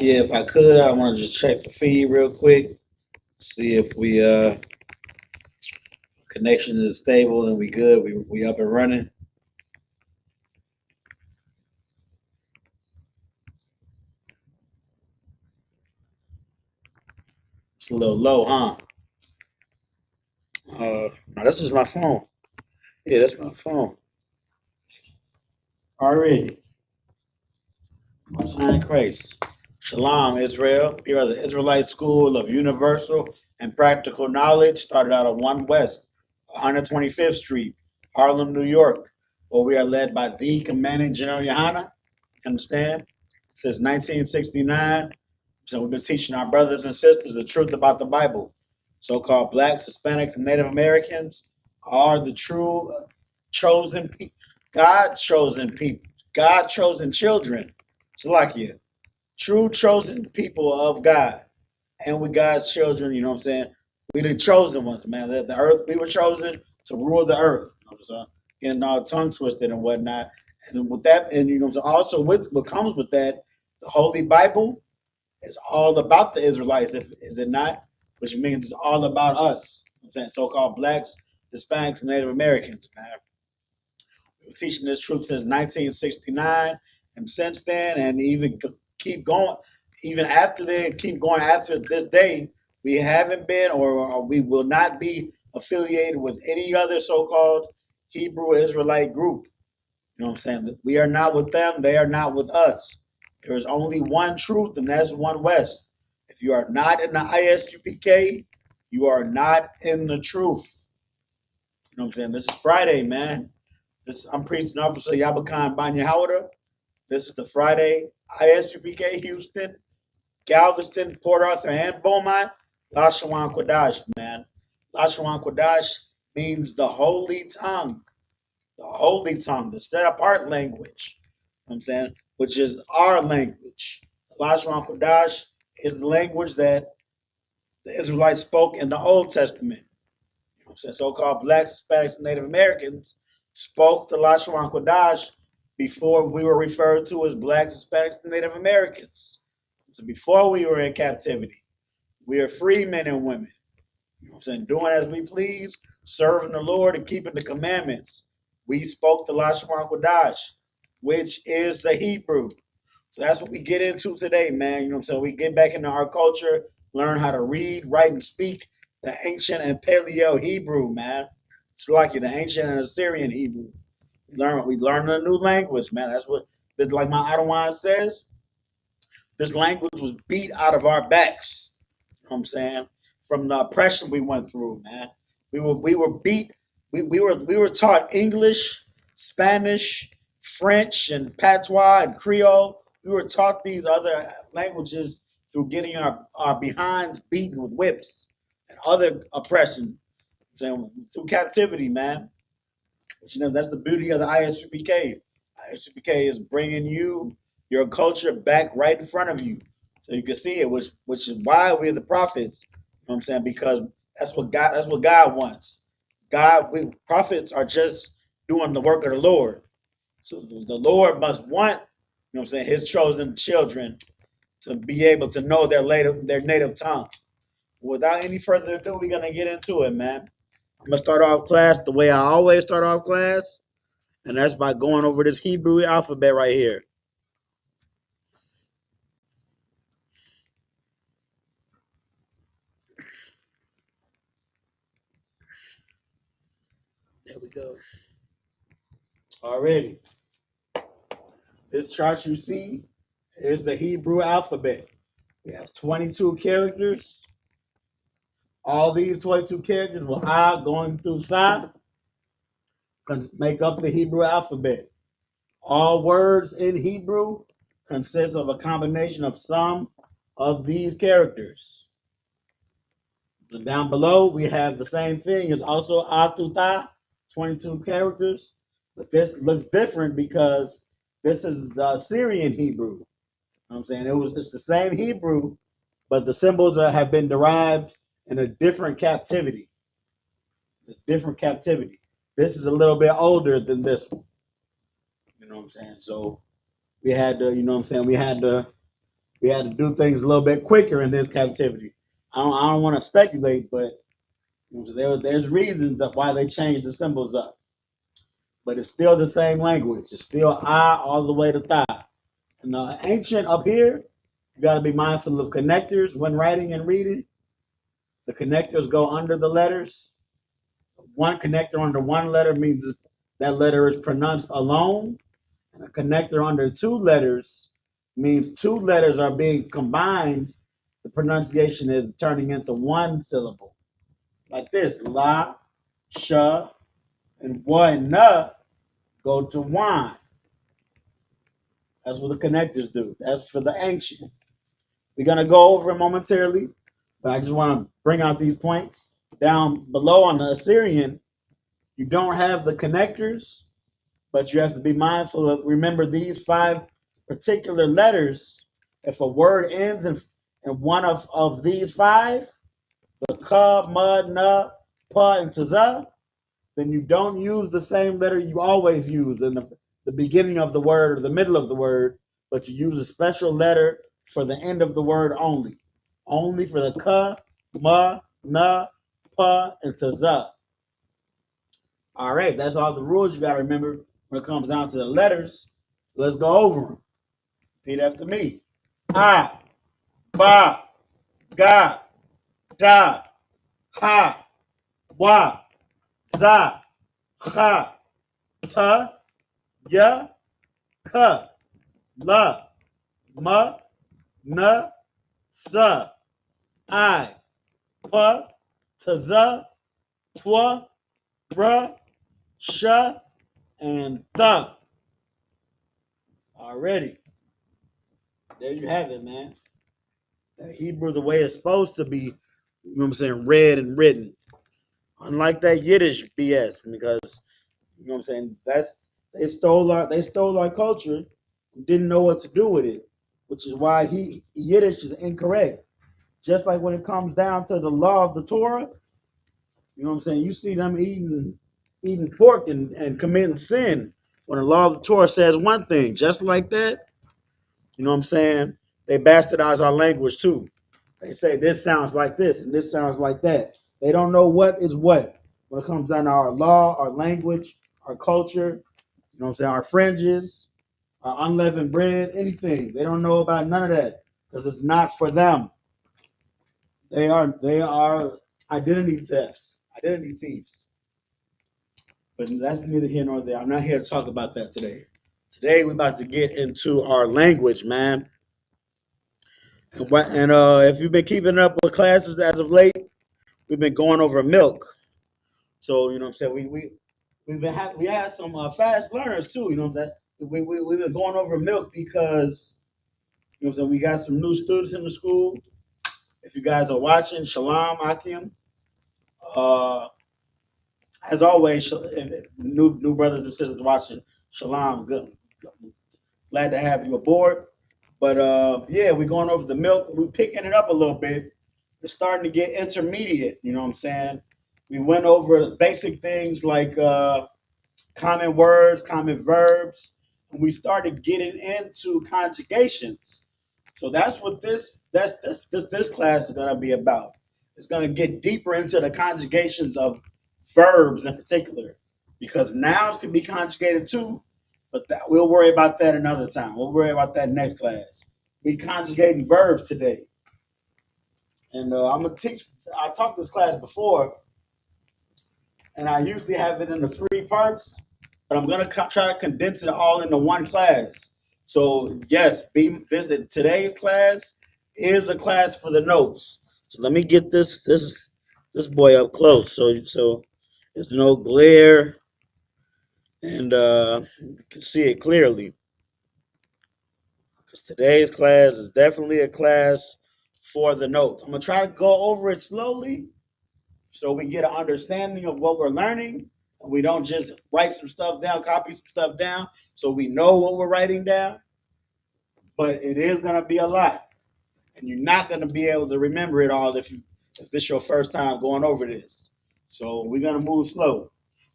Yeah, if I could, I want to just check the feed real quick, see if we connection is stable and we good. We up and running. It's a little low, huh? No, this is my phone. Yeah, that's my phone. Already. Much nine Christ. Shalom, Israel. We are the Israelite School of Universal and Practical Knowledge, started out on 1 West, 125th Street, Harlem, New York, where we are led by the Commanding General YAHANNA. Understand? Since 1969. So we've been teaching our brothers and sisters the truth about the Bible. So-called blacks, Hispanics, and Native Americans are the true chosen people, God chosen people, God chosen children. Salakia, true chosen people of God. And we God's children, you know what I'm saying? We the chosen ones, man. The earth, we were chosen to rule the earth. You know what I'm saying? Getting all tongue twisted and whatnot. And with that, and you know, also with what comes with that, the Holy Bible is all about the Israelites, is it not? Which means it's all about us. You know what I'm saying? So-called blacks, Hispanics, and Native Americans, man. We've been teaching this truth since 1969, and since then, and even keep going, even after they keep going after this day, we haven't been or we will not be affiliated with any other so-called Hebrew Israelite group. You know what I'm saying? We are not with them, they are not with us. There is only one truth, and that's one West. If you are not in the I.S.U.P.K, you are not in the truth. You know what I'm saying? This is Friday, man. I'm Priest and Officer Yabakan Banyahawada. This is the Friday I.S.U.P.K Houston, Galveston, Port Arthur, and Beaumont, Lashawan Qadash, man. Lashawan Qadash means the holy tongue, the set apart language. You know what I'm saying? Which is our language. Lashawan Qadash is the language that the Israelites spoke in the Old Testament. You know what I'm saying? So-called blacks, Hispanics, and Native Americans spoke the Lashawan Qadash before we were referred to as blacks, Hispanics, and Native Americans. So before we were in captivity, we are free men and women. You know what I'm saying? Doing as we please, serving the Lord and keeping the commandments. We spoke the Lashawan Qadash, which is the Hebrew. So that's what we get into today, man. You know what I'm saying? We get back into our culture, learn how to read, write, and speak the ancient and paleo Hebrew, man. It's like the ancient and Assyrian Hebrew. We learn a new language, man. That's what, like my Adawan says, this language was beat out of our backs. You know what I'm saying? From the oppression we went through, man. We were beat. We were taught English, Spanish, French, and Patois and Creole. We were taught these other languages through getting our behinds beaten with whips and other oppression. Saying through captivity, man. But, you know, that's the beauty of the I.S.U.P.K. I.S.U.P.K is bringing your culture back right in front of you, so you can see it. Which is why we're the prophets. You know what I'm saying? Because that's what God wants. Prophets are just doing the work of the Lord. So the Lord must want, you know what I'm saying, His chosen children to be able to know their native tongue. Without any further ado, we're gonna get into it, man. I'm gonna start off class the way I always start off class, and that's by going over this Hebrew alphabet right here. There we go. Already. This chart you see is the Hebrew alphabet. We have 22 characters. All these 22 characters will have going through Psi make up the Hebrew alphabet. All words in Hebrew consist of a combination of some of these characters. And down below, we have the same thing. It's also Atuta, 22 characters. But this looks different because this is the Syrian Hebrew. You know what I'm saying? It's the same Hebrew, but the symbols have been derived in a different captivity. A different captivity. This is a little bit older than this one. You know what I'm saying? So we had to, you know what I'm saying? We had to we had to do things a little bit quicker in this captivity. I don't want to speculate, but there's reasons of why they changed the symbols up. But it's still the same language. It's still I all the way to Tha. And the ancient up here, you got to be mindful of connectors when writing and reading. The connectors go under the letters. One connector under one letter means that letter is pronounced alone. And a connector under two letters means two letters are being combined. The pronunciation is turning into one syllable. Like this, la, sha, and wa and na go to wine. That's what the connectors do. That's for the ancient. We're going to go over it momentarily, but I just want to bring out these points. Down below on the Assyrian, you don't have the connectors, but you have to be mindful of, remember these 5 particular letters. If a word ends in one of these 5, the ka, ma, na, pa, and taza, then you don't use the same letter you always use in the beginning of the word or the middle of the word, but you use a special letter for the end of the word only. Only for the ka, ma, na, pa, and taza. All right, that's all the rules you got to remember when it comes down to the letters. Let's go over them. Repeat after me. I, ba, ga, da, ha, wa, za, cha, ta, ya, ka, la, ma, na, sa, I, pa, taza, twa, ra, sha, and tha. Already. There you have it, man. The Hebrew the way it's supposed to be, you know what I'm saying, read and written. Unlike that Yiddish BS, because you know what I'm saying, they stole our culture and didn't know what to do with it, which is why Yiddish is incorrect. Just like when it comes down to the law of the Torah, you know what I'm saying, you see them eating pork and committing sin when the law of the Torah says one thing. Just like that, you know what I'm saying, they bastardize our language too. They say this sounds like this and this sounds like that. They don't know what is what when it comes down to our law, our language, our culture, you know what I'm saying, our fringes, our unleavened bread, anything. They don't know about none of that because it's not for them. They are identity thefts, identity thieves. But that's neither here nor there. I'm not here to talk about that today. Today we're about to get into our language, man. And if you've been keeping up with classes as of late, we've been going over milk. So you know what I'm saying. We had some fast learners too. You know what I'm saying. We've been going over milk because you know what I'm saying. We got some new students in the school. If you guys are watching, Shalom Akim. Uh, as always, new brothers and sisters watching, Shalom. Good, glad to have you aboard. But yeah, we're going over the milk. We're picking it up a little bit. It's starting to get intermediate. You know what I'm saying. We went over basic things like common words, common verbs, and we started getting into conjugations. So that's what this class is gonna be about. It's gonna get deeper into the conjugations of verbs in particular, because nouns can be conjugated too, but we'll worry about that another time. We'll worry about that next class. We conjugating verbs today, and I'm gonna teach. I taught this class before, and I usually have it into 3 parts, but I'm gonna try to condense it all into one class. So yes, visit today's class is a class for the notes. So let me get this boy up close, so there's no glare and you can see it clearly. Because today's class is definitely a class for the notes. I'm gonna try to go over it slowly so we get an understanding of what we're learning. And we don't just write some stuff down, copy some stuff down, so we know what we're writing down. But it is going to be a lot, and you're not going to be able to remember it all if this is your first time going over this. So we're going to move slow.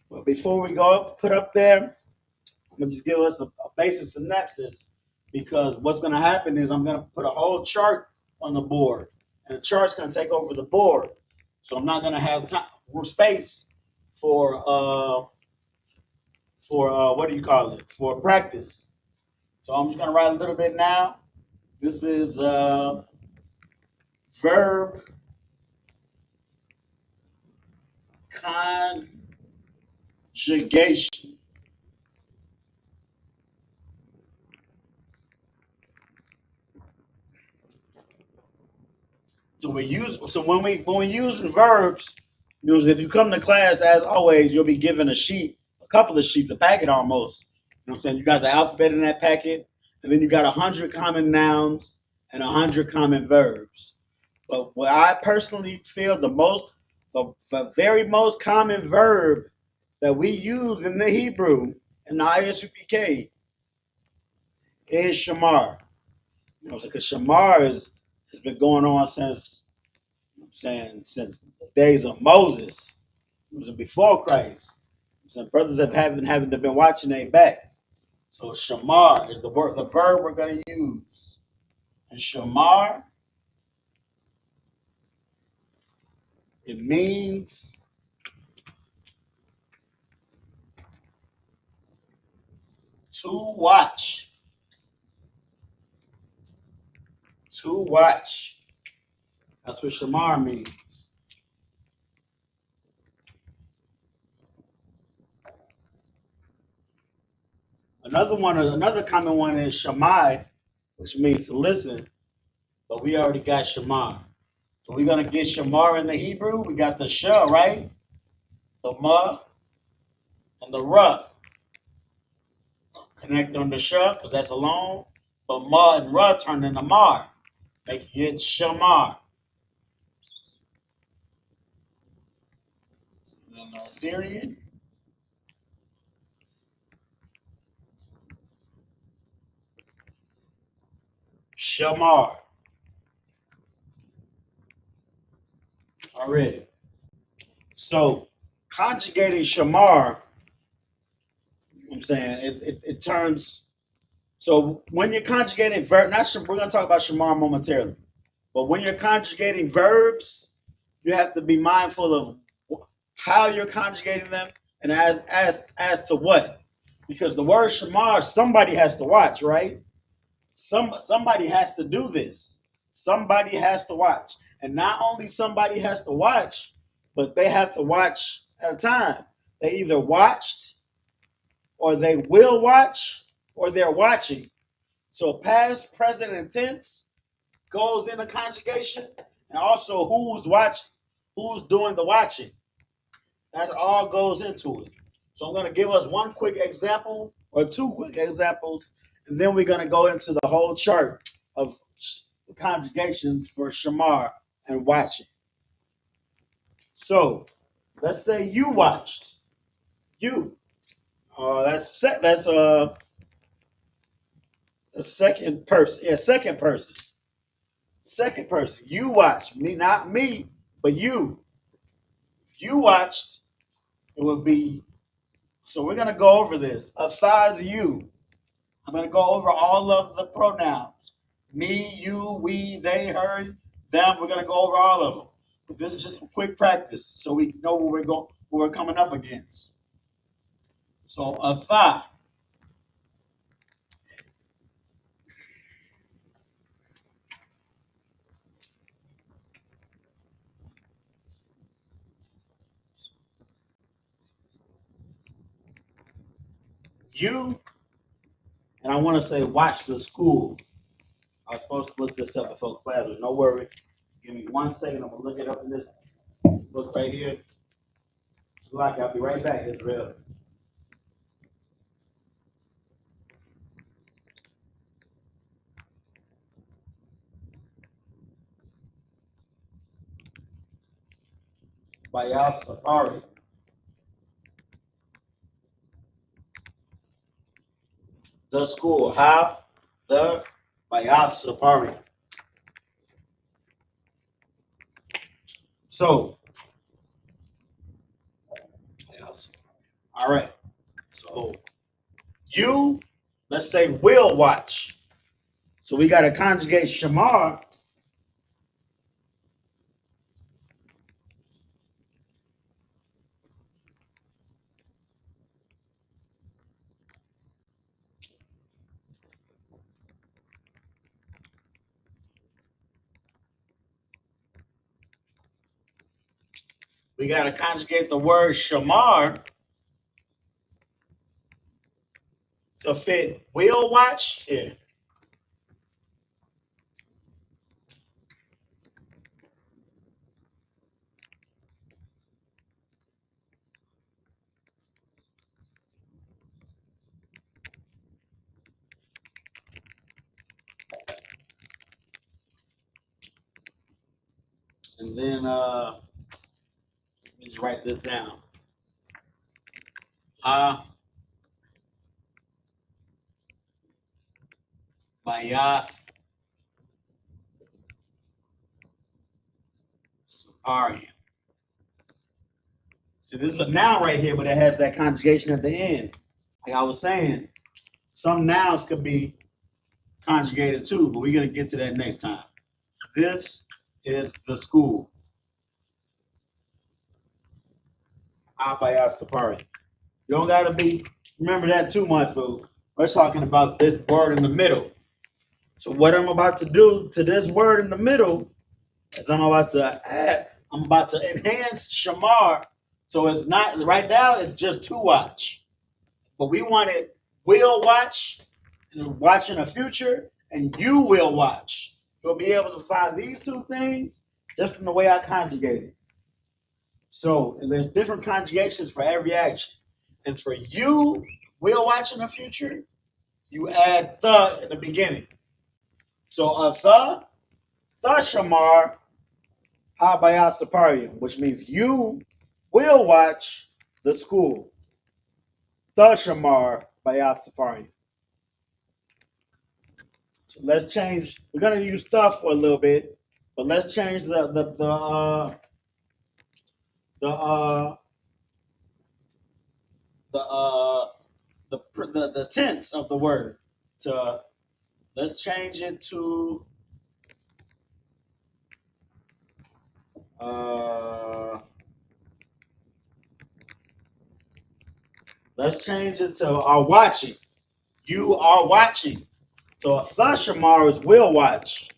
But before we go up, put up there, I'm going to just give us a basic synopsis because what's going to happen is I'm going to put a whole chart on the board, and the chart's going to take over the board. So I'm not going to have time or space for what do you call it? For practice. So I'm just going to write a little bit now. This is verb conjugation. So when we use verbs, you know, if you come to class, as always, you'll be given a sheet, a couple of sheets, a packet almost. You know what I'm saying? You got the alphabet in that packet, and then you got 100 common nouns and 100 common verbs. But what I personally feel the very most common verb that we use in the Hebrew in the I.S.U.P.K is shamar. You know, because shamar has been going on since, you know what I'm saying, since the days of Moses. It was before Christ. Some brothers that haven't been watching their back. So shamar is the verb we're going to use. And shamar, it means to watch. To watch. That's what shamar means. Another common one is shamai, which means to listen, but we already got shamar. So we're gonna get shamar in the Hebrew. We got the shah, right? The ma and the ra. Connect on the shah, because that's alone. But ma and ra turn into mar, making it shamar. And Syrian, shamar. Already. So conjugating shamar, you know what I'm saying, it turns. So when you're conjugating verb, we're gonna talk about shamar momentarily, but when you're conjugating verbs, you have to be mindful of how you're conjugating them and as to what, because the word shamar, somebody has to watch, right? Somebody has to do this. Somebody has to watch, and not only somebody has to watch, but they have to watch at a time. They either watched, or they will watch, or they're watching. So past, present, and tense goes into conjugation, and also who's watching, who's doing the watching. That all goes into it. So I'm going to give us one quick example or two quick examples, and then we're going to go into the whole chart of the conjugations for shamar and watching. So let's say you watched. You. That's a second person. Yeah, second person. Second person. You watched. Me, not me, but you. If you watched, it would be. So we're gonna go over this. Besides you, I'm gonna go over all of the pronouns. Me, you, we, they, her, them. We're gonna go over all of them. But this is just a quick practice, so we know what we're coming up against. So atha. You, and I want to say watch the school. I was supposed to look this up before class, but no worry. Give me 1 second. I'm gonna look it up in this book right here. It's like I'll be right back, Israel. By Al Safari. The school. How? The by Al Safari. So, all right. So, you, let's say, will watch. So we got to conjugate shamar. We got to conjugate the word shamar to fit will watch here. And then let me just write this down. Bayaf Saparia. So this is a noun right here, but it has that conjugation at the end. Like I was saying, some nouns could be conjugated too, but we're gonna get to that next time. This is the school. Bayaf Saparia. You don't gotta remember that too much, but we're talking about this word in the middle. So what I'm about to do to this word in the middle is I'm about to enhance shamar. So it's not, right now it's just to watch. But we want it will watch, and watch in the future, and you will watch. You'll be able to find these two things just from the way I conjugate it. So there's different conjugations for every action. And for you will watch in the future, you add the in the beginning. So the shamar habayat saparium, which means you will watch the school. The shamar bayat saparium. So let's change. We're gonna use stuff for a little bit, but let's change the tense of the word to. Let's change it to let's change it to are watching. You are watching. So Sashamar is will watch.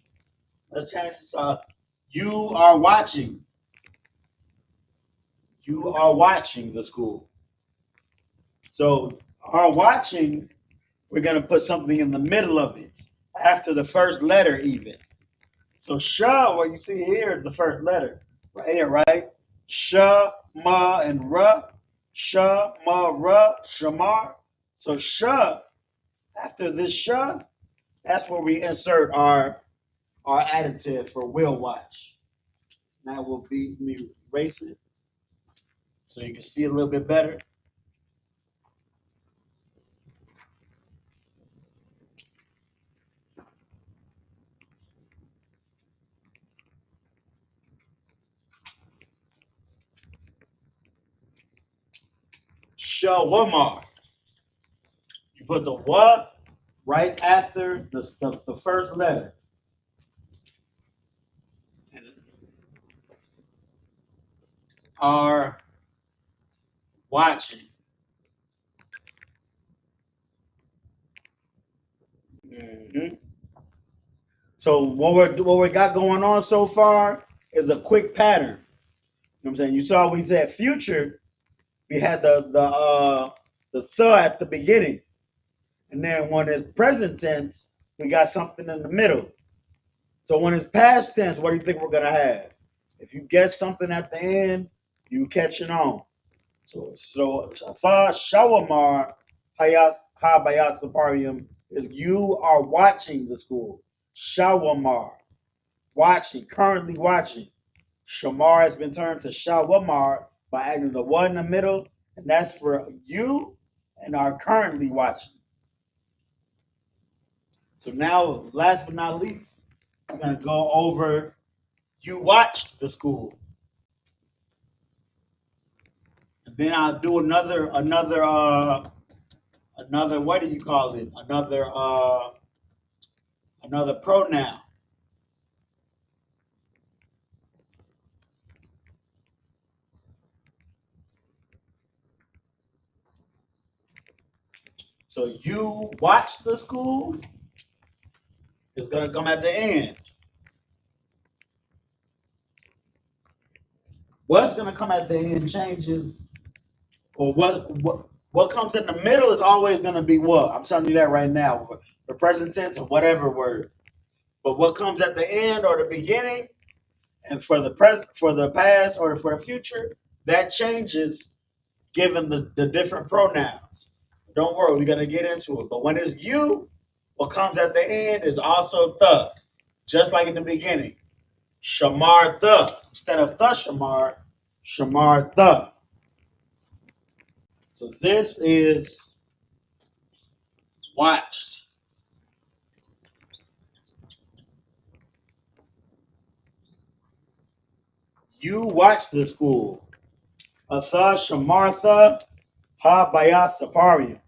Let's change it to you are watching. You are watching the school. So are watching, we're going to put something in the middle of it, after the first letter even. So Sha, what you see here is the first letter. Right here, right? Sha, Ma, and Ra. Sha, Ma, Ra, Shamar. So Sha, after this Sha, that's where we insert our additive for will watch. That will be, let me erase it so you can see a little bit better. Shawamar. You put the wa right after the first letter. Are watching. Mm-hmm. So what we got going on so far is a quick pattern. You know what I'm saying? You saw we said future, we had the at the beginning. And then when it's present tense, we got something in the middle. So when it's past tense, what do you think we're gonna have? If you get something at the end, you catch it on. So Shawamar Habayat Saparium is you are watching the school. Shawamar, watching, currently watching. Shamar has been turned to Shawamar by adding the one in the middle, and that's for you and are currently watching. So now, last but not least, we're gonna go over you watched the school. And then I'll do another what do you call it? another pronoun. So you watch the school is going to come at the end. What's going to come at the end changes, or what comes in the middle is always going to be what? I'm telling you that right now, for present tense or whatever word. But what comes at the end or the beginning, and for the present, for the past, or for the future, that changes given the different pronouns. Don't worry, we're gonna get into it. But when it's you, what comes at the end is also the, just like in the beginning. Shamar the, instead of the shamar, shamar the. So this is watched. You watch the school. Asa shamartha ha bayat saparium.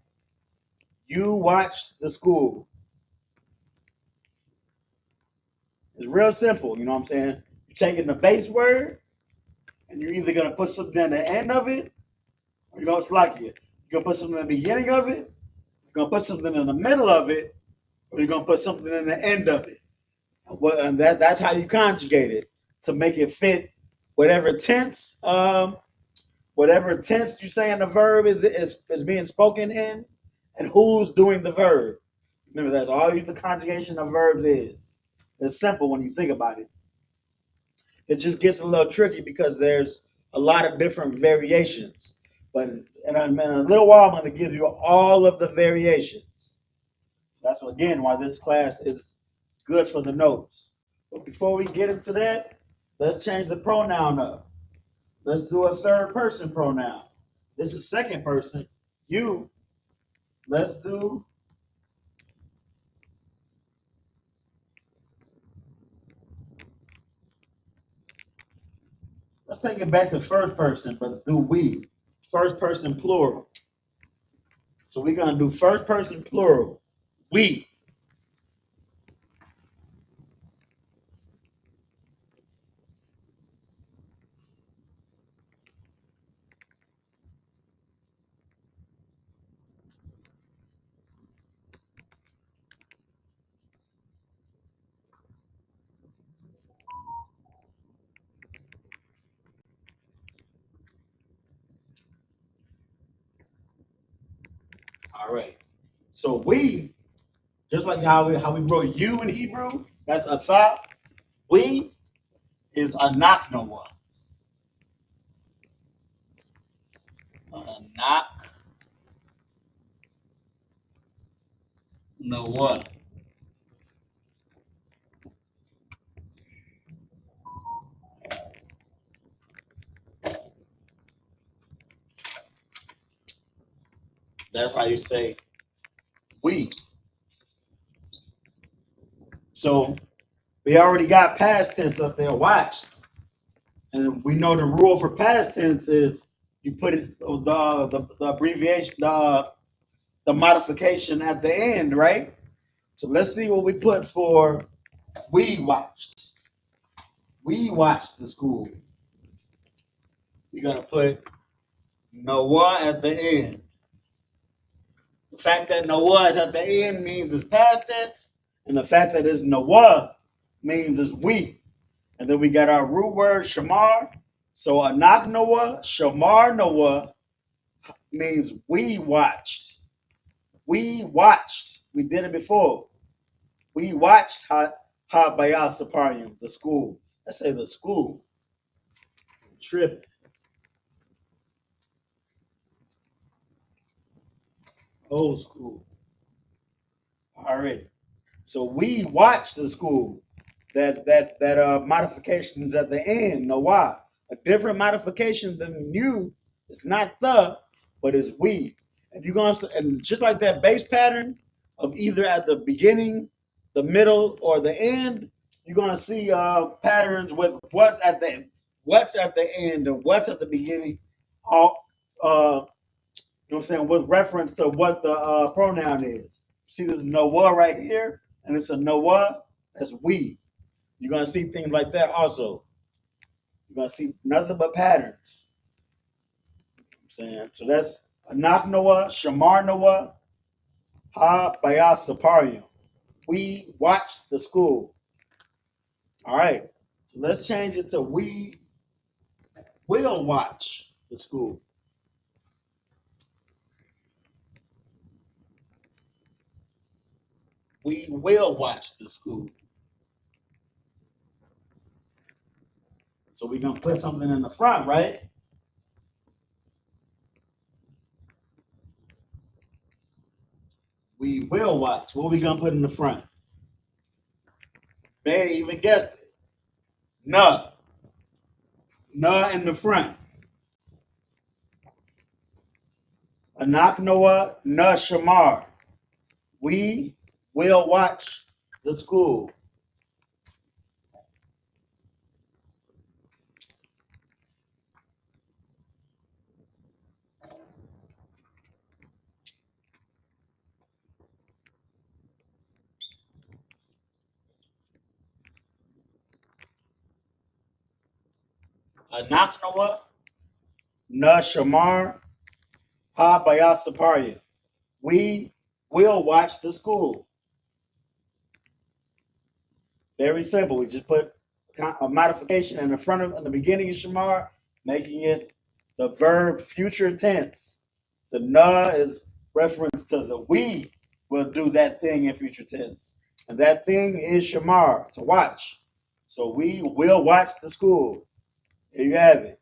You watched the school. It's real simple, you know what I'm saying? You're taking the base word, and you're either gonna put something at the end of it, or you're gonna slack it. You're gonna put something in the beginning of it, you're gonna put something in the middle of it, or you're gonna put something in the end of it. And that's how you conjugate it to make it fit whatever tense, you say in the verb is being spoken in, and who's doing the verb. Remember, that's all the conjugation of verbs is. It's simple when you think about it. It just gets a little tricky because there's a lot of different variations. But in a little while, I'm going to give you all of the variations. That's again why this class is good for the notes. But before we get into that, let's change the pronoun up. Let's do a third person pronoun. This is second person, you. Let's take it back to first person, but do we. First person plural. So we're going to do first person plural. We. All right. So we, just like how we wrote you in Hebrew, that's asa. We is anak noah. Anak noah. That's how you say we. So we already got past tense up there, watched. And we know the rule for past tense is you put it the abbreviation, the modification at the end, right? So let's see what we put for we watched. We watched the school. We're gonna put Noah at the end. The fact that Noah is at the end means it's past tense, and the fact that it's Noah means it's we. And then we got our root word shamar. So anak Noah, shamar Noah means we watched. We watched. We did it before. We watched Ha Bayal Saparium, the school. Let's say the school. Trip. Old school. Already. So we watched the school. That modifications at the end. Know why? A different modification than you. It's not the, but it's we. And you're gonna, and just like that base pattern of either at the beginning, the middle, or the end, you're gonna see patterns with what's at the end and what's at the beginning. All you know what I'm saying, with reference to what the pronoun is. See this Noah right here, and it's a Noah, that's we. You're going to see things like that also. You're going to see nothing but patterns. I'm saying, so that's Anak Noah, Shamar Noah, Ha Bayas Saparium. We watch the school. All right. So let's change it to we will watch the school. We will watch the school. So we're going to put something in the front, right? We will watch. What are we going to put in the front? They even guessed it. Nah. Nah in the front. Anak Noah, Nah Shamar. We will watch the school. Anak Noah, Nah Shamar, Ha Bayat Saparia. We will watch the school. Very simple. We just put a modification in the front of in the beginning of Shamar, making it the verb future tense. The na is reference to the we will do that thing in future tense. And that thing is Shamar, to watch. So we will watch the school. Here you have it.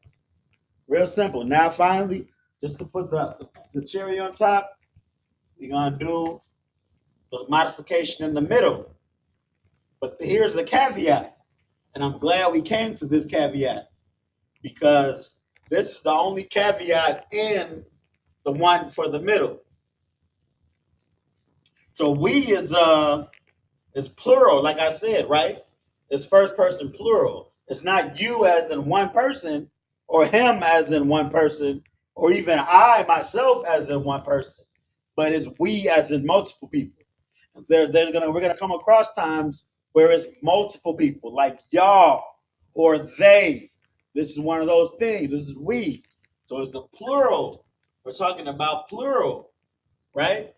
Real simple. Now finally, just to put the cherry on top, we're gonna do the modification in the middle. But here's the caveat, and I'm glad we came to this caveat because this is the only caveat in the one for the middle. So we is plural, like I said, right? It's first person plural. It's not you as in one person, or him as in one person, or even I myself as in one person, but it's we as in multiple people. We're gonna come across times where it's multiple people, like y'all or they. This is one of those things. This is we. So it's a plural. We're talking about plural, right?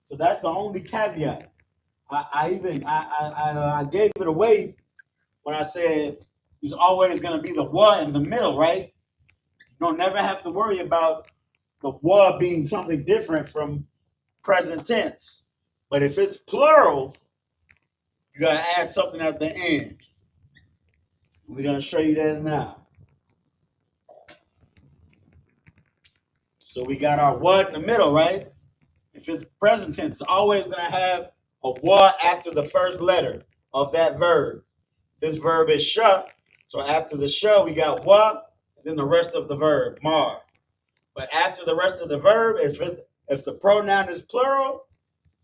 So that's the only caveat. I gave it away when I said there's always going to be the wa in the middle, right? You don't never have to worry about the wa being something different from present tense. But if it's plural, you got to add something at the end. We're going to show you that now. So we got our wa in the middle, right? If it's present tense, it's always going to have a wa after the first letter of that verb. This verb is sha, so after the sha, we got wa, and then the rest of the verb, mar. But after the rest of the verb, if the pronoun is plural,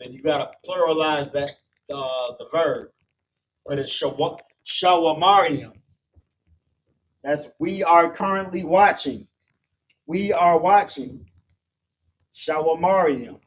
then you got to pluralize that the verb. But it's shawamarium. That's we are currently watching. We are watching shawamarium.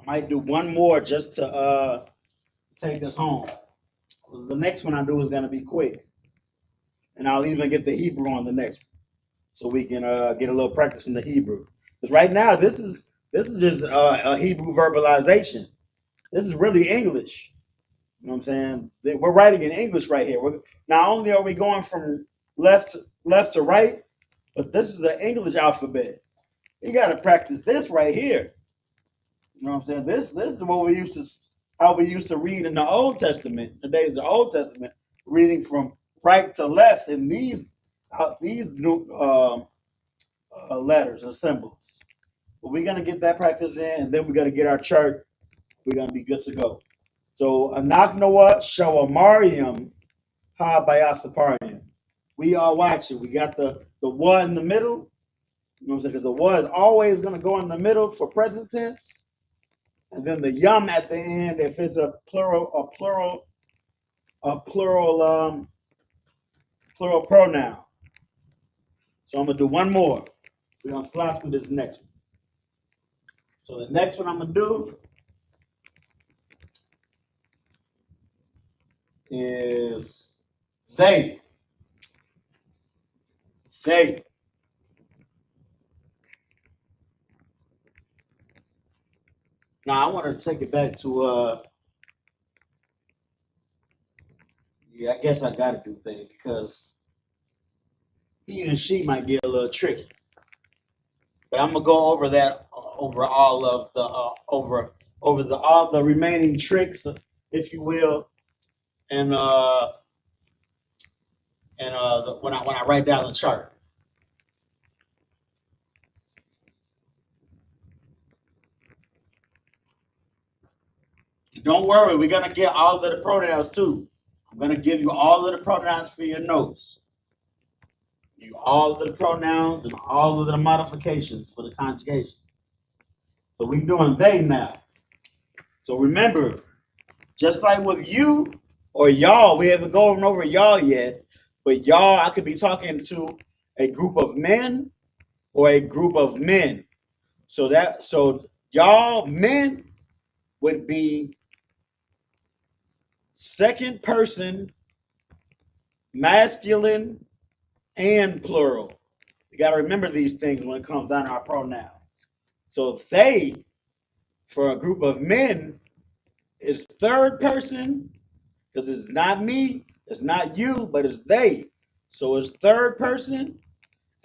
I might do one more just to take us home. The next one I do is going to be quick, and I'll even get the Hebrew on the next one, so we can get a little practice in the Hebrew. Because right now this is just a Hebrew verbalization. This is really English. You know what I'm saying? We're writing in English right here. Not only are we going from left to right, but this is the English alphabet. You got to practice this right here. You know what I'm saying? This is what how we used to read in the Old Testament, the days of the Old Testament, reading from right to left in these new letters and symbols. But we're gonna get that practice in, and then we're gonna get our chart. We're gonna be good to go. So Anak Noah Shawamarium Ha Bayasaparium. We are watching. We got the wa in the middle. You know what I'm saying? Because the wa is always gonna go in the middle for present tense. and then the yum at the end if it's a plural pronoun. So I'm gonna do one more. We're gonna fly through this next one. So the next one I'm gonna do is they. They. Now I want to take it back to yeah, I guess I gotta do they because he and she might get a little tricky. But I'm gonna go over that over all of the over the all the remaining tricks, if you will, and when I write down the chart. Don't worry, we're gonna get all of the pronouns too. I'm gonna give you all of the pronouns for your notes. You all of the pronouns and all of the modifications for the conjugation. So we're doing they now. So remember, just like with you or y'all, we haven't gone over y'all yet, but y'all, I could be talking to a group of men or a group of men. So y'all men would be second person masculine and plural. You got to remember these things when it comes down to our pronouns. So they, for a group of men, is third person because it's not me, it's not you, but it's they. So it's third person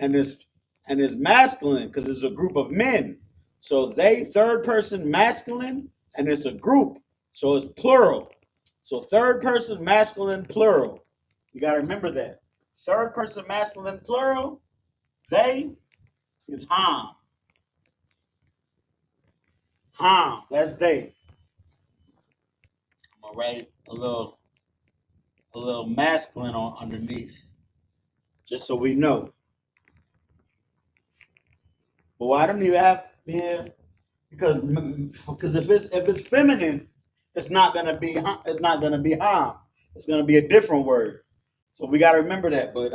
and it's masculine because it's a group of men. So they third person masculine and it's a group. So it's plural. So third person masculine plural. You got to remember that. Third person masculine plural, they is ham. Ham, that's they. I'm gonna write a little masculine on underneath, just so we know. But I don't even have here because if it's feminine, it's not gonna be ham. It's gonna be a different word. So we gotta remember that. But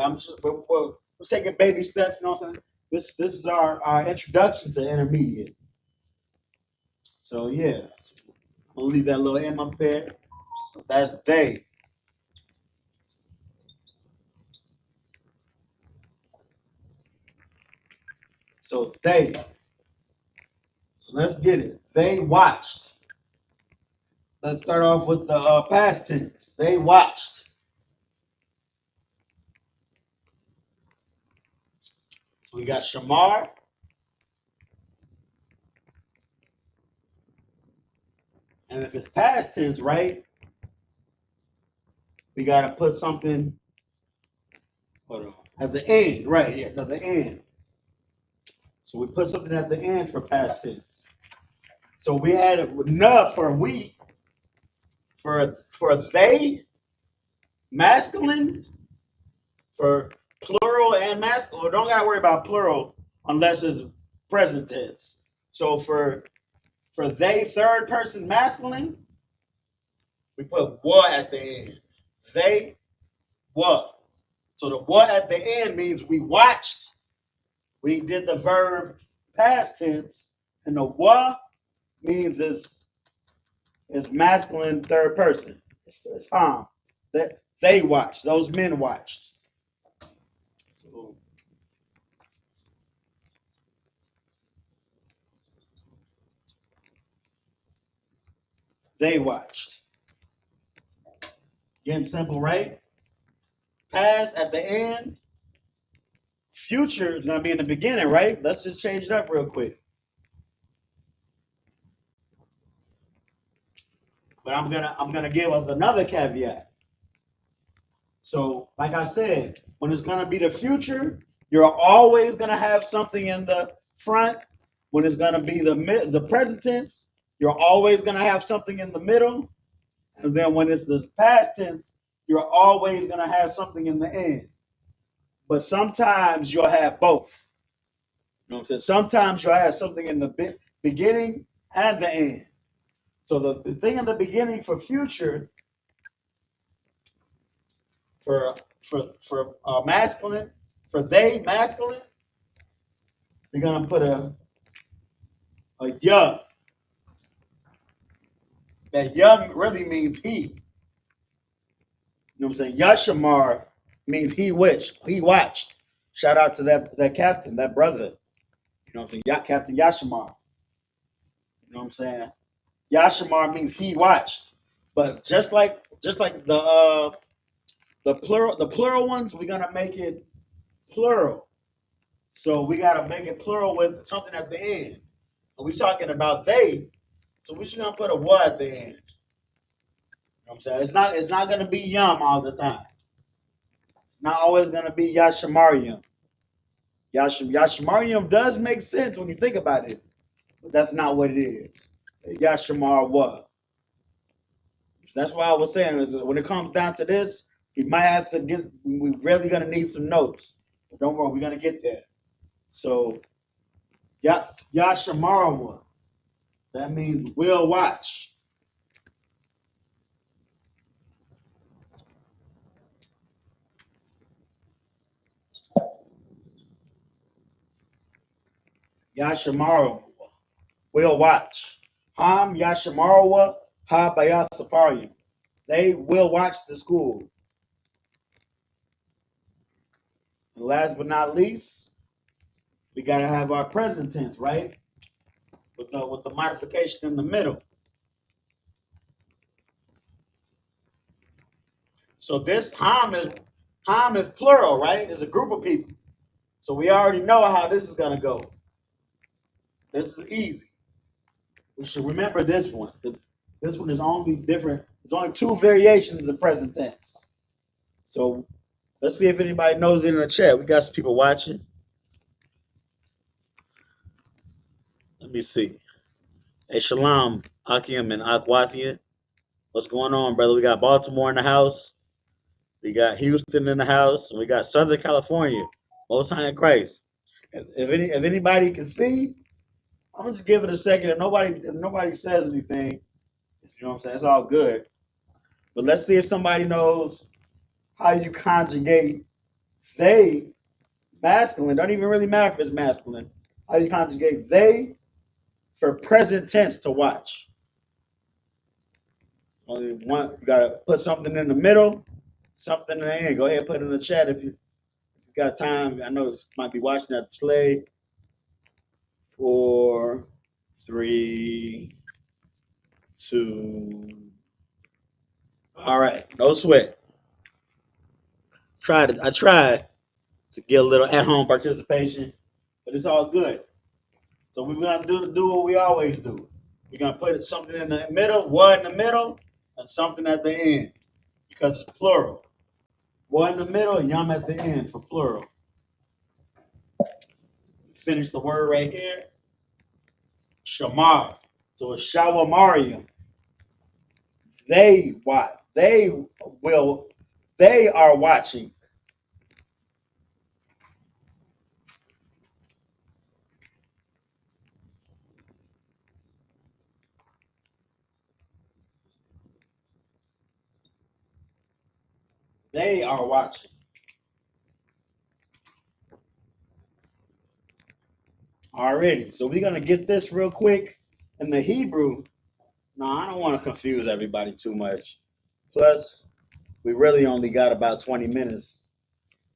we're taking baby steps. You know what I'm saying? This is our introduction to intermediate. So yeah, I'm gonna leave that little M up there. That's they. So they. So let's get it. They watched. Let's start off with the past tense. They watched. So we got Shamar. And if it's past tense, right, we got to put something at the end. Right, yes, at the end. So we put something at the end for past tense. So we added "na" for we, for they, masculine, for plural and masculine. Don't got to worry about plural unless it's present tense. So for they, third person masculine, we put "wa" at the end. They, wa. So the "wa" at the end means we watched. We did the verb past tense, and the "wa" means it's masculine third person. It's Ham. That they watched. Those men watched. So they watched. Getting simple, right? Past at the end. Future is gonna be in the beginning, right? Let's just change it up real quick. But I'm gonna give us another caveat. So, like I said, when it's gonna be the future, you're always gonna have something in the front. When it's gonna be the present tense, you're always gonna have something in the middle. And then when it's the past tense, you're always gonna have something in the end. But sometimes you'll have both. You know what I'm saying? Sometimes you'll have something in the beginning and the end. So the thing in the beginning for future, for masculine, for they masculine, we're gonna put a ya. That ya really means he. You know what I'm saying? Yashamar means he watched. Shout out to that captain, that brother. You know what I'm saying? Captain Yashamar. You know what I'm saying? Yashamar means he watched. But just like the plural ones, we're gonna make it plural. So we gotta make it plural with something at the end. And we talking about they, so we're just gonna put a what at the end. You know what I'm saying? It's not gonna be yum all the time. It's not always gonna be Yashamarium. Yashamarium does make sense when you think about it, but that's not what it is. Yashamar what? That's why I was saying when it comes down to this, we might have to get. We're really gonna need some notes. But don't worry, we're gonna get there. So Yashamarawa, that means we'll watch. Yashamarawa, we'll watch. Ham Yashamarawa Ha Bayasaparium. They will watch the school. And last but not least, we gotta have our present tense, right? With the modification in the middle. So this ham is plural, right? It's a group of people. So we already know how this is gonna go. This is easy. We should remember this one. This one is only different. There's only two variations in present tense. So let's see if anybody knows it in the chat. We got some people watching. Let me see. Hey, Shalom, Akim, and Akwathian. What's going on, brother? We got Baltimore in the house. We got Houston in the house. We got Southern California. Most High in Christ. If anybody can see, I'm gonna just give it a second. If nobody says anything, you know what I'm saying? It's all good. But let's see if somebody knows how you conjugate they masculine. Don't even really matter if it's masculine. How you conjugate they for present tense to watch. Only one. You gotta put something in the middle, something in the end. Go ahead and put it in the chat if you got time. I know you might be watching at the slave. 4, 3, 2. All right, no sweat. I tried to get a little at-home participation, but it's all good. So we're gonna do what we always do. We're gonna put something in the middle, what in the middle, and something at the end because it's plural. What in the middle, yum at the end for plural. Finish the word right here. Shamar. So it's shawamarium. They watch. They are watching. They are watching. Already. So we're gonna get this real quick. In the Hebrew, no, I don't want to confuse everybody too much. Plus, we really only got about 20 minutes.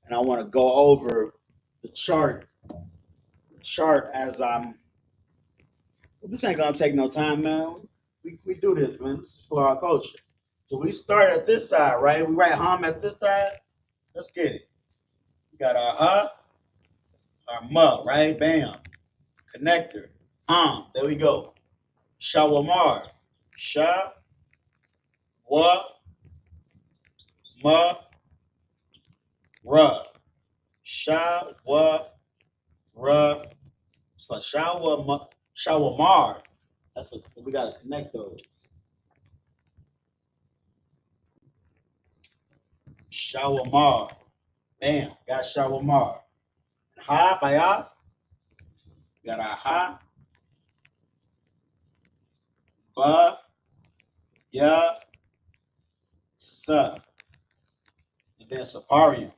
And I want to go over the chart. The chart as I'm. Well, this ain't gonna take no time, man. We do this, man. This is for our culture. So we start at this side, right? We write ham at this side. Let's get it. We got our ha, our ma, right? Bam. Connector. There we go. Shawamar. Sha, wa, ma, ra. Sha, wa, ra. It's like shawamar. We gotta connect those. Shawamar. Bam. Got shawamar. Ha, bayas. Got our ha. Ba, Ya, Sa, and then Saparium.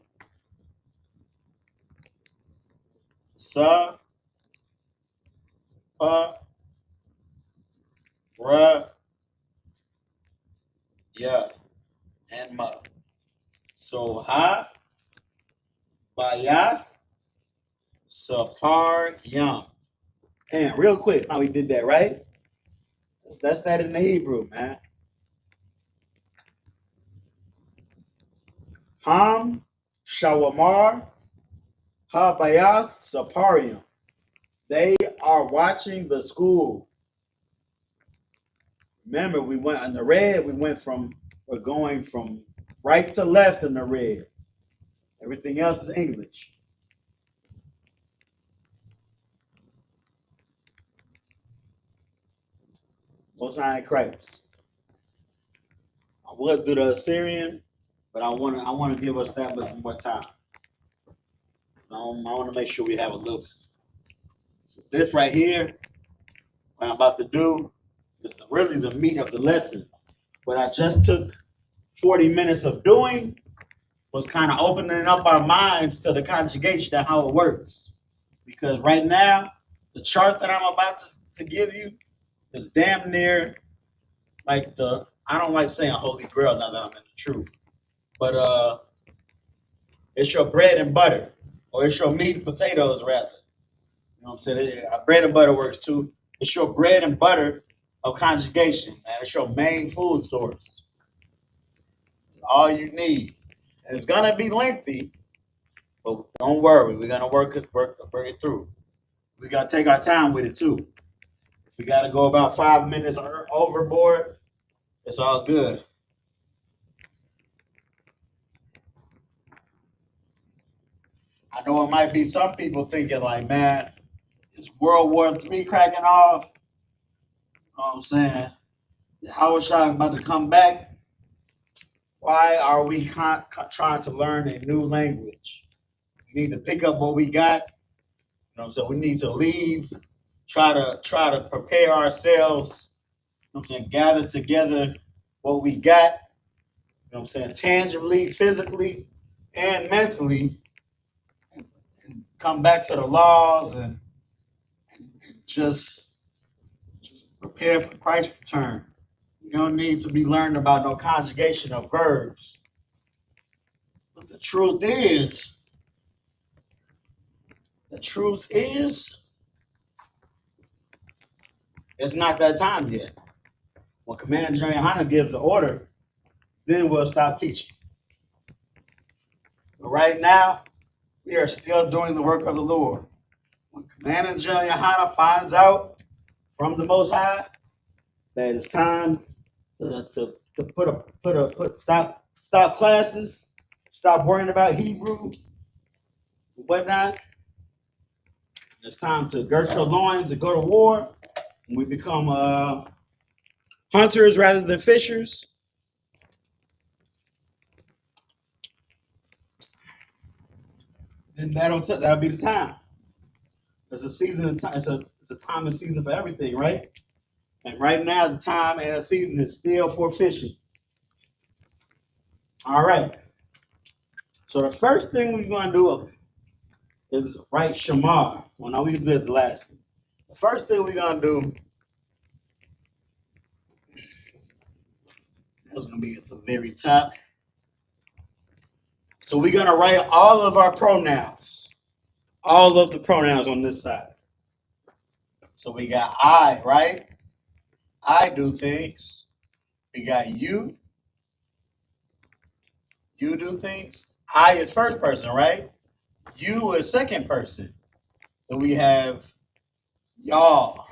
Sa, Pa, Ra, Ya, and Ma. So Ha, Bayas, Saparium. And real quick, how we did that, right? That's that in the Hebrew, man. Ham, Shawamar, Ha, Bayas, Saparium. They are watching the school. Remember, we went on the red, we're going from right to left in the red. Everything else is English. Most High in Christ. I would do the Assyrian, but I want to give us that much more time. I want to make sure we have a look. This right here, what I'm about to do, is really the meat of the lesson. What I just took 40 minutes of doing was kind of opening up our minds to the conjugation and how it works. Because right now, the chart that I'm about to give you is damn near like I don't like saying holy grail now that I'm in the truth, but it's your bread and butter, or it's your meat and potatoes rather. You know what I'm saying? Bread and butter works too. It's your bread and butter of conjugation, man. It's your main food source. All you need. And it's gonna be lengthy, but don't worry, we're gonna work it through. We gotta take our time with it too. If we gotta go about 5 minutes overboard, it's all good. I know it might be some people thinking like, man, it's World War III cracking off. You know what I'm saying? How is y'all about to come back? Why are we trying to learn a new language? We need to pick up what we got. You know, so we need to leave, try to prepare ourselves. You know what I'm saying? Gather together what we got. You know what I'm saying? Tangibly, physically, and mentally, and come back to the laws and just prepare for Christ's return. You don't need to be learning about no conjugation of verbs. But the truth is, it's not that time yet. When Commander General YAHANNA gives the order, then we'll stop teaching. But right now, we are still doing the work of the Lord. When Commander General YAHANNA finds out from the Most High that it's time to stop classes, stop worrying about Hebrew and whatnot. It's time to gird your loins and go to war. And we become hunters rather than fishers. Then that'll be the time. It's a season. It's a time and season for everything, right? And right now, the time and the season is still for fishing. All right. So the first thing we're going to do is write Shamar. Well, no, we did the last thing. The first thing we're going to do is going to be at the very top. So we're going to write all of our pronouns. All of the pronouns on this side. So we got I, right? I do things. We got you. You do things. I is first person, right? You is second person. Then we have y'all.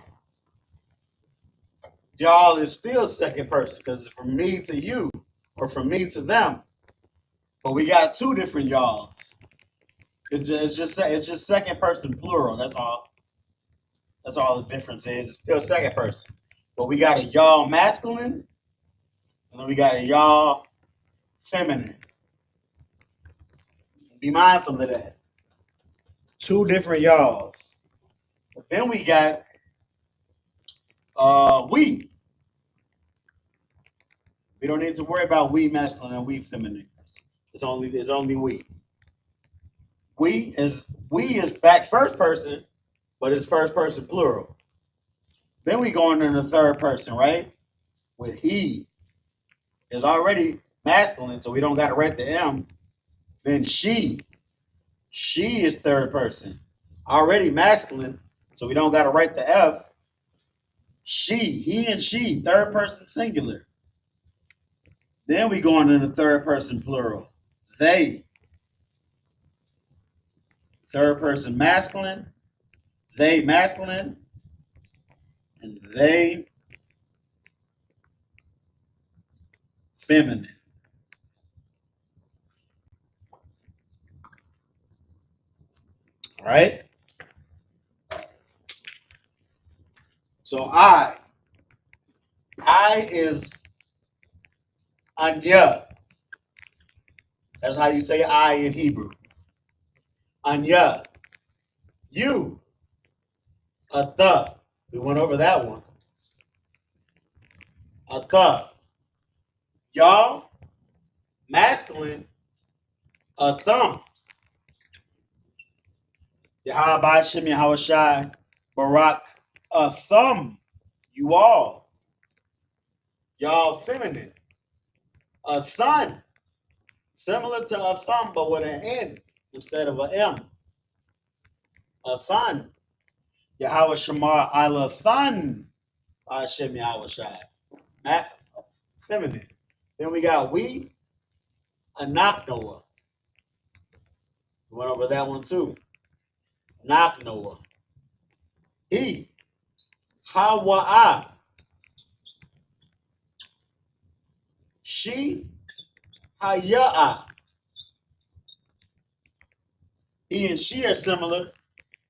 Y'all is still second person because it's from me to you or from me to them. But we got two different y'alls. It's just second person plural. That's all. That's all the difference is. It's still second person. But we got a y'all masculine and then we got a y'all feminine. Be mindful of that. Two different y'alls. But then we got we. We don't need to worry about we masculine and we feminine. It's only we. We is back first person, but it's first person plural. Then we go into the third person, right? With he is already masculine, so we don't got to write the M. Then she is third person, already masculine, so we don't got to write the F. He and she, third person singular. Then we go into the third person plural. They, third person masculine, they masculine, and they feminine. Right? So I is Anya. That's how you say I in Hebrew. Anya. You, Atha. We went over that one. Atha. Y'all, masculine, Atham. Yahabah Shem Yahawashai Barak Atham. You all. Y'all feminine. Athan. Similar to Atham, but with an N instead of an M. Athan. Yahweh Shamar Alathan. Hashem Yahawashai. Feminine. Then we got we, Anak Noah. We went over that one too. Anak Noah. He, Hawa'a. She, Haya'a. He and she are similar.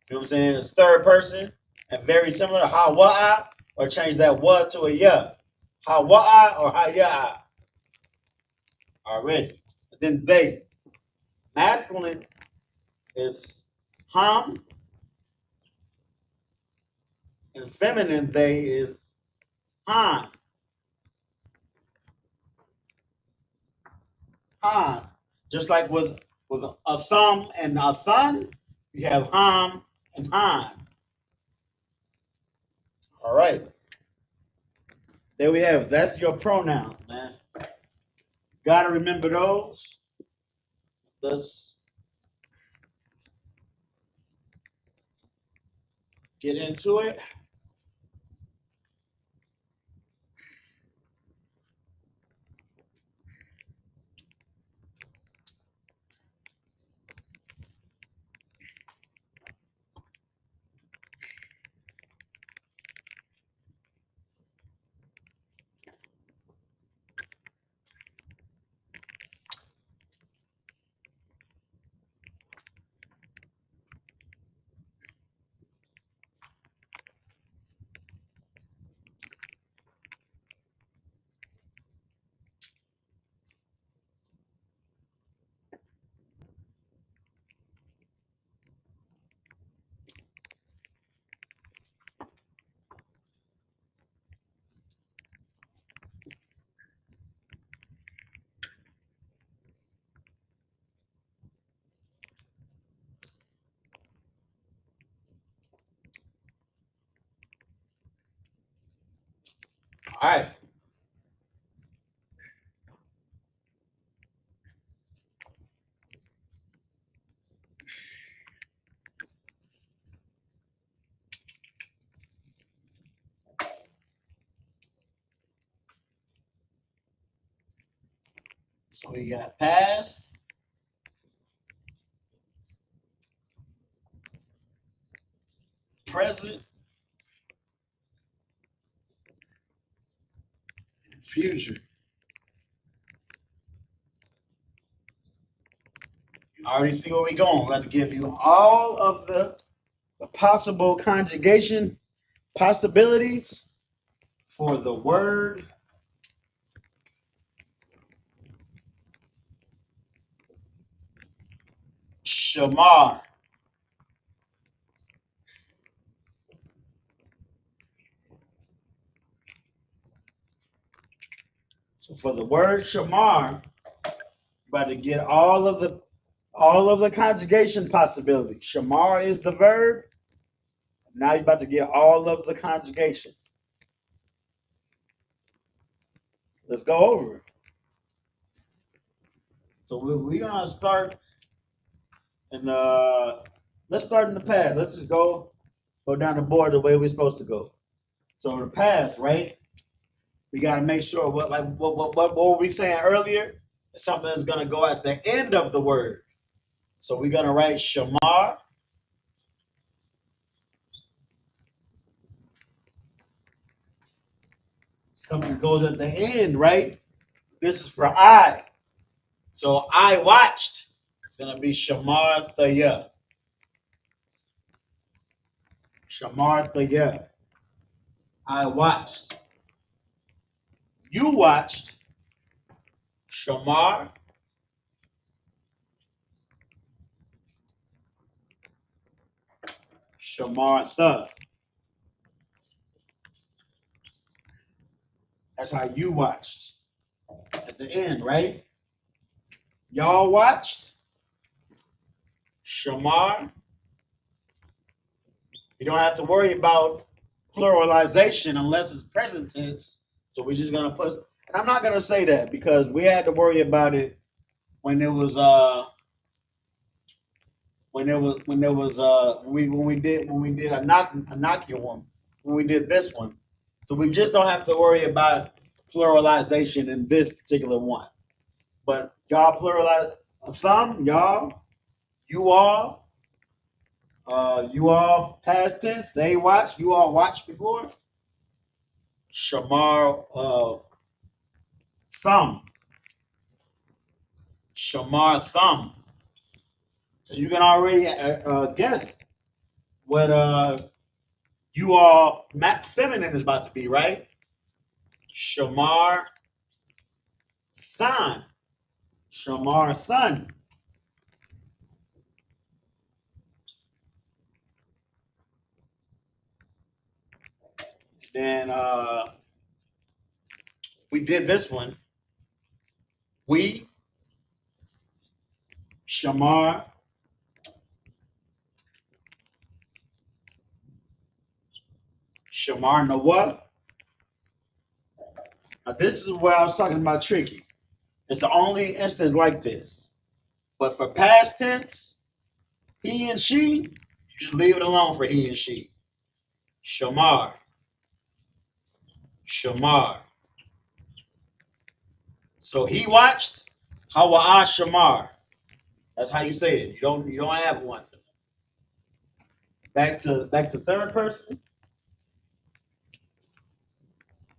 You know what I'm saying? It's third person and very similar. Hawa'a, or change that wa to a ya. Hawa'a or Haya'a. Already. And then they. Masculine is Ham, and feminine they is Han. Han. Just like with a thumb and a son, you have Ham and Han. All right. There we have it. That's your pronoun, man. Gotta remember those. Let's get into it. All right. So we got past, present, and future. You already see where we're going. I'm going to give you all of the possible conjugation possibilities for the word shamar. So for the word shamar, you're about to get all of the conjugation possibilities. Shamar is the verb. Now you're about to get all of the conjugations. Let's go over it. So we're gonna start and let's start in the past. Let's just go down the board the way we're supposed to go. So the past, right? We gotta make sure what were we saying earlier? Something that's gonna go at the end of the word. So we're gonna write shamar. Something goes at the end, right? This is for I. So I watched. It's gonna be shamar thaya. Shamar thaya. I watched. You watched. Shamar. Shamar tha. That's how you watched. At the end, right? Y'all watched. Shamar. You don't have to worry about pluralization unless it's present tense. So we're just gonna put, and I'm not gonna say that because we had to worry about it when we did Inoculum, when we did this one. So we just don't have to worry about pluralization in this particular one. But y'all pluralize some, y'all, you all past tense, they watch, you all watched before. Shamar some. Shamar thumb. So you can already guess what you all feminine is about to be, right? Shamar son. Shamar son. Then we did this one. We Shamar Nawah. Now this is where I was talking about tricky. It's the only instance like this. But for past tense, he and she, you just leave it alone for he and she. Shamar. Shamar. So he watched Hawa'a Shamar. That's how you say it. You don't have one. Back to third person.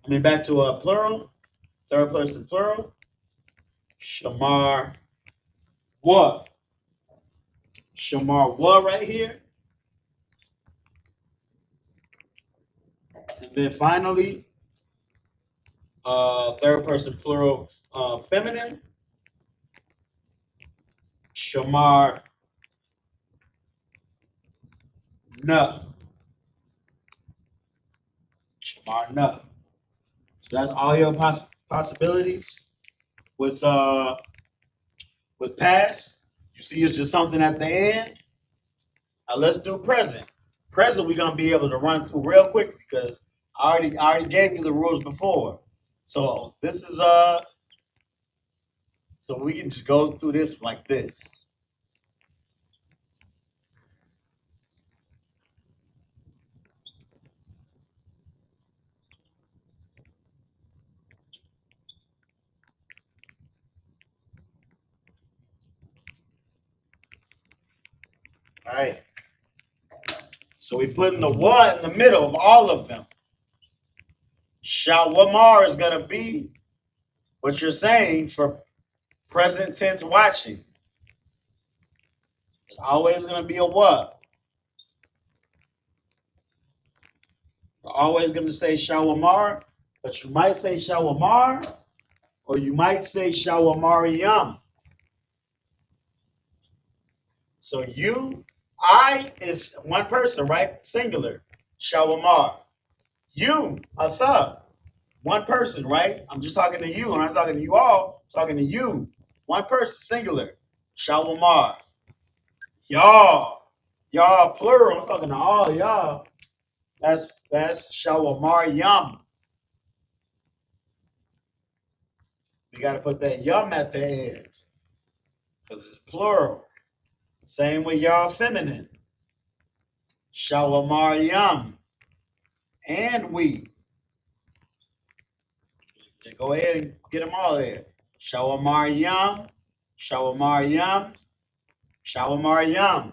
I mean back to a plural. Third person plural. Shamar wa. Shamar wa right here. And then finally, third person plural feminine. Shamar na. Shamar na. So that's all your possibilities with past. You see, it's just something at the end. Now let's do present. Present, we're gonna be able to run through real quick because I already gave you the rules before. So this is so we can just go through this like this. All right. So we put in the wa in the middle of all of them. Shawamar is gonna be what you're saying for present tense watching. It's always gonna be a wa. We're always gonna say shawamar, but you might say shawamar, or you might say shawamariyam. So I is one person, right? Singular. Shawamar. You, Asa. one person, right? I'm just talking to you. I'm not talking to you all. I'm talking to you. One person, singular. Shawamar. Y'all. Y'all, plural. I'm talking to all y'all. That's Shawamar Yum. We got to put that yum at the end because it's plural. Same with y'all feminine. Shawamar Yum. And we. Just go ahead and get them all there. Shawamar Yum. Shawamar Yum. Shawamar Yum.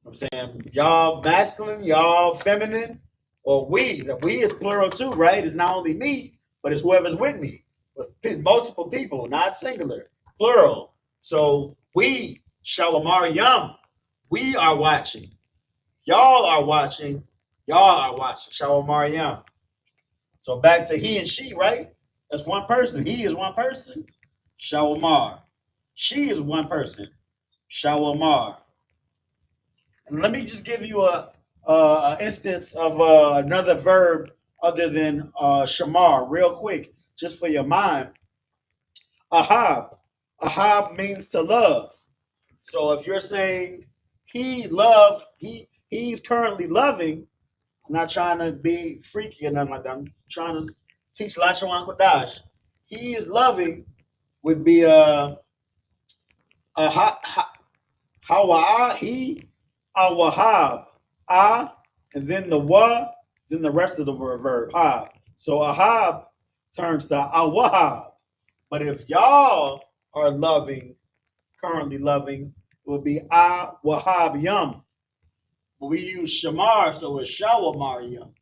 I'm saying y'all masculine, y'all feminine, or we. The we is plural too, right? It's not only me, but it's whoever's with me. But multiple people, not singular, plural. So we, Shawamar Yum, we are watching. Y'all are watching. Y'all are watching. Shawamar Yum. So back to he and she, right? That's one person. He is one person. Shawamar. She is one person. Shawamar. And let me just give you a instance of another verb other than shamar, real quick, just for your mind. Ahab. Ahab means to love. So if you're saying he's currently loving, I'm not trying to be freaky or nothing like that. I'm trying to teach Lashawan Qadash. He is loving would be a Hawa, he, awahab, and then the wa, then the rest of the verb, hab. So ahab turns to awahab. But if y'all are loving, currently loving, it would be awahab yum. But we use shamar, so it's shawamar yum.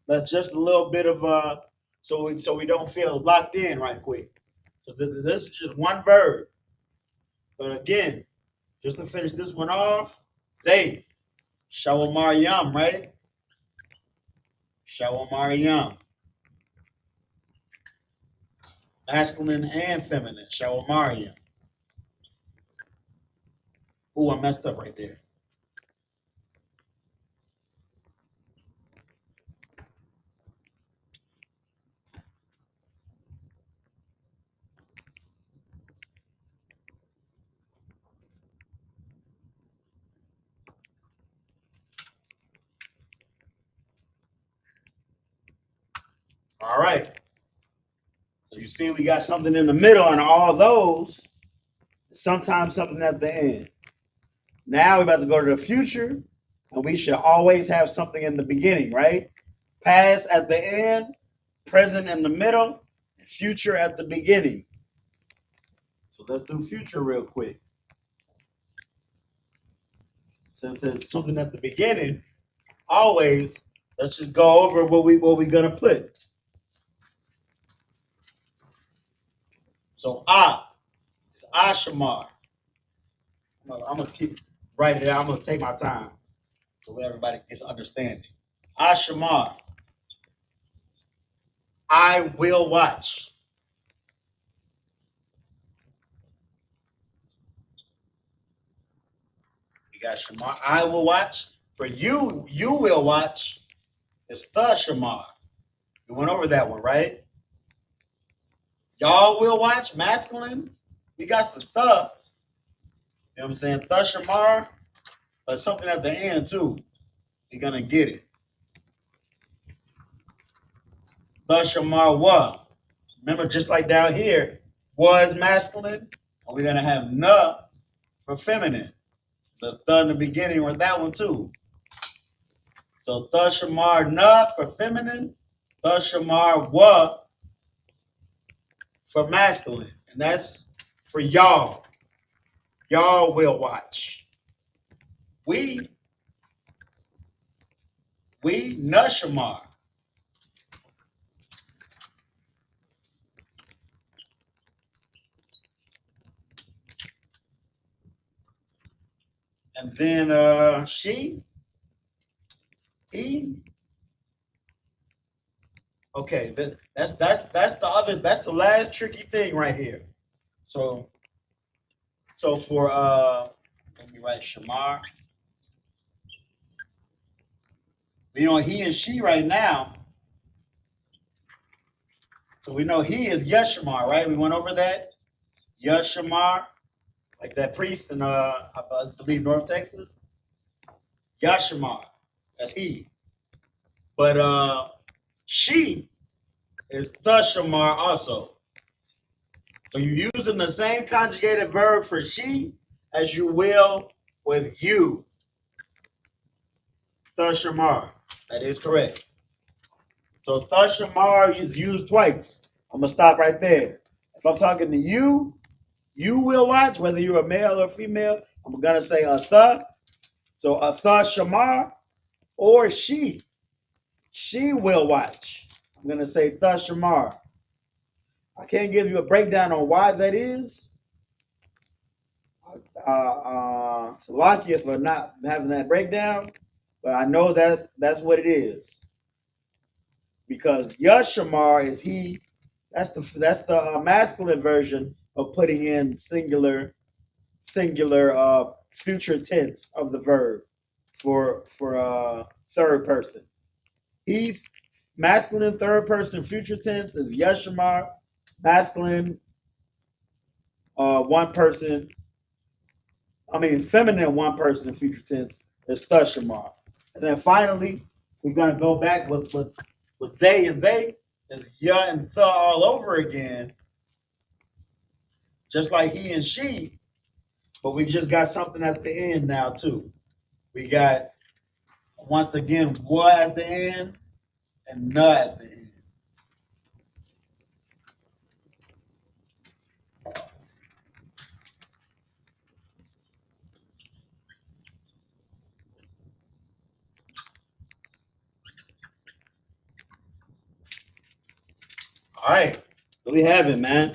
That's just a little bit of so we don't feel locked in right quick. So this is just one verb. But again, just to finish this one off, they Shawamar Yum, right? Shawamar Yum. Masculine and feminine. Shawamar Yum. Ooh, I messed up right there. All right. So you see we got something in the middle and all those, sometimes something at the end. Now we're about to go to the future, and we should always have something in the beginning, right? Past at the end, present in the middle, future at the beginning. So let's do future real quick. Since it's something at the beginning, always, let's just go over what we're gonna put. So it's Ashamar. I'm gonna keep writing it out. I'm gonna take my time so everybody gets understanding. Ashamar. I will watch. You got Shamar. I will watch. For you, you will watch. It's the Shamar. We went over that one, right? Y'all will watch, masculine. We got the. You know what I'm saying? The Shamar, but something at the end too. You're gonna get it. The Shamar wa. Remember, just like down here, was masculine. And we're gonna have na for feminine. The in the beginning with that one too. So the Shamar na for feminine, the Shamar wa for masculine. And that's for y'all. Y'all will watch. We Nushamar. And then she, he. Okay, that's the last tricky thing right here. So for let me write Shamar. We on he and she right now. So we know he is Yeshamar, right? We went over that. Yeshamar, like that priest in I believe North Texas. Yeshamar, that's he. But she is the Shamar also. So you're using the same conjugated verb for she as you will with you. The Shamar. That is correct. So the Shamar is used twice. I'm gonna stop right there. If I'm talking to you, you will watch, whether you're a male or female. I'm gonna say a the. So a the Shamar or she. She will watch. I'm gonna say the Shamar. I can't give you a breakdown on why that is. Salakia for not having that breakdown, but I know that's what it is. Because Yashamar is he. That's the masculine version of putting in singular future tense of the verb for third person. He's masculine third person future tense is Yashamar. Masculine one person. I mean feminine one person future tense is Thushamar. And then finally we're gonna go back with they and they is ya and the all over again, just like he and she, but we just got something at the end now too. We got once again what at the end and na at the end. All right, so we have it, man.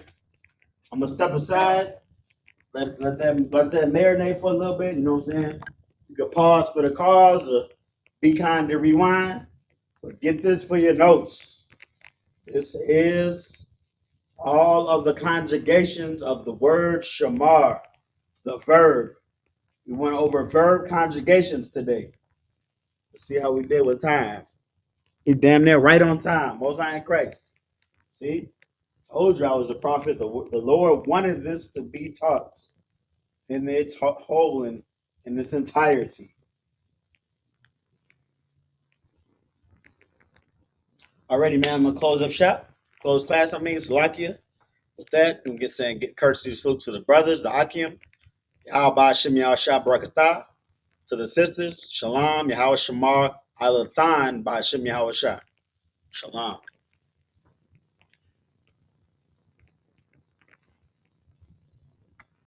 I'm gonna step aside, let that marinate for a little bit. You know what I'm saying? You can pause for the cause or be kind to rewind. But get this for your notes. This is all of the conjugations of the word shamar, the verb. We went over verb conjugations today. Let's see how we did with time. He damn near right on time. Most High in Christ. See? Told you I was a prophet. The Lord wanted this to be taught in its whole and in its entirety. Alrighty, man. I'm gonna close up shop. Close class. I mean, Salakia. With that, I'm get courtesy salute to the brothers, the Akim, Yahweh Shem Yahshua Barakatah. To the sisters, Shalom, Yahweh Shamar, Alathan, by Shem Yahweh Shah. Shalom.